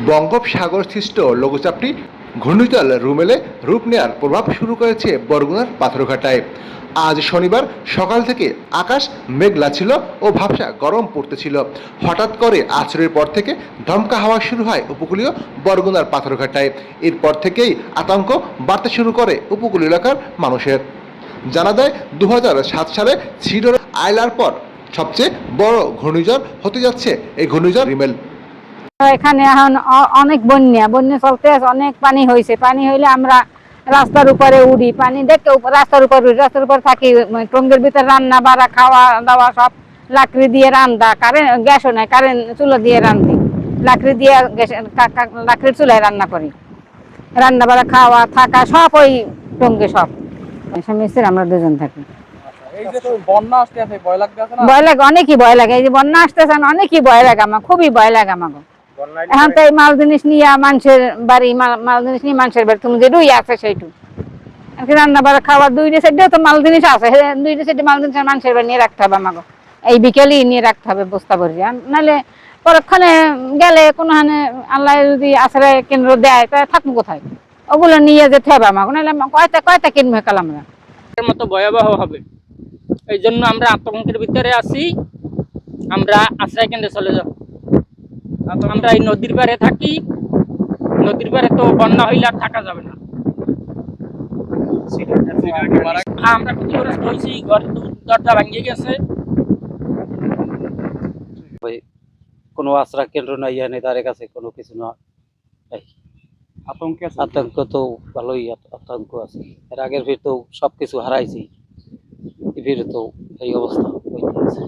বঙ্গোপসাগর সৃষ্ট লঘুচাপটি ঘূর্ণিঝড় রুমেলে রূপ নেওয়ার প্রভাব শুরু করেছে বরগুনার পাথরঘাটায়। আজ শনিবার সকাল থেকে আকাশ মেঘলা ছিল ও ভ্যাপসা গরম পড়তেছিল। হঠাৎ করে আছড়ের পর থেকে দমকা হাওয়া শুরু হয় উপকূলীয় বরগুনার পাথরঘাটায়। এরপর থেকেই আতঙ্ক বাড়তে শুরু করে উপকূলীয় এলাকার মানুষের। জানা যায় 2007 সালে সিডর আইলার পর সবচেয়ে বড় ঘূর্ণিঝড় হতে যাচ্ছে এই ঘূর্ণিঝড় রিমেল। এখানে এখন অনেক বন্যা বন্যা চলতে আছে, অনেক পানি হয়েছে। পানি হইলে আমরা রাস্তার উপরে উড়ি, পানি দেখে রাস্তার উপর উড়ি, রাস্তার উপর থাকি। টঙ্গের ভিতরে রান্না বাড়া খাওয়া দাওয়া সব লাকড়ি দিয়ে রান্দা, কারেন্ট গ্যাসও নাই, কারেন্ট চুলো দিয়ে রান্ধি, লাকড়ি দিয়ে লাকড়ির চুলায় রান্না করি। রান্না বাড়া খাওয়া থাকা সব ওই টঙ্গে সব স্বামী স্ত্রী আমরা দুজন থাকি। ভয় লাগে, অনেকই ভয় লাগে। এই যে বন্যা আসতেছে অনেকই ভয় লাগে, আমার খুবই ভয় লাগে আমাকে। এখন তো এই মাল জিনিস নিয়ে মানুষের বাড়ি, মাল জিনিস নিয়ে মানুষের বাড়ি, তুমি যেটুই আছে সেইটু রান্না বাড়া খাওয়ার দুইটা সাইডেও তো মাল জিনিস আছে, দুইটা সাইডে মাল জিনিস মানুষের বাড়ি নিয়ে রাখতে হবে আমাকে। এই বিকেলই নিয়ে রাখতে হবে বস্তা ভরি, নাহলে পরক্ষণে গেলে কোনখানে আল্লাহ যদি আশ্রয় কেন্দ্র দেয় তাহলে থাকবো কোথায়? ওগুলো নিয়ে যেতে হবে আমাকে, নাহলে কয়টা কিনবো কাল আমরা। মতো ভয়াবহ হবে, এই জন্য আমরা আতঙ্কের ভিতরে আছি। আমরা আশ্রয় কেন্দ্রে চলে যাব। আমরা এই নদীর পাড়ে থাকি, নদীর পাড়ে তো বন্যা হইলে আর থাকা যাবে না। আমরা ক্ষতিগ্রস্ত হয়েছি, ঘরের দরজা ভাঙিয়ে গেছে। কোনো আশ্রয় কেন্দ্র নাই, এনে তার কাছে কোনো কিছু না। আতঙ্ক তো ভালোই আতঙ্ক আছে। এর আগের ভিড় তো সবকিছু হারাইছি, ভিড় তো এই অবস্থা হইতেছে।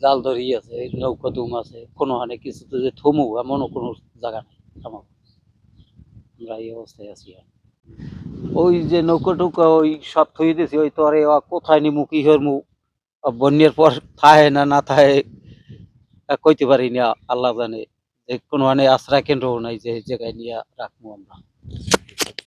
জাল ধরি আছে, নৌকা তুম আছে, কোনো হানে কিছু তো যে থমু এমনও কোনো জায়গা নেই। আমরা এই অবস্থায় আছি। ওই যে নৌকা টৌকা ওই সব থই দিয়েছি, ওই তো আরে কোথায় নিমু কি হরমু, বন্যার পর থাহে না থাহে কইতে পারি না, আল্লাহ জানে। যে কোনো আশ্রয় কেন্দ্র নাই যে জায়গায় নিয়ে রাখবো আমরা।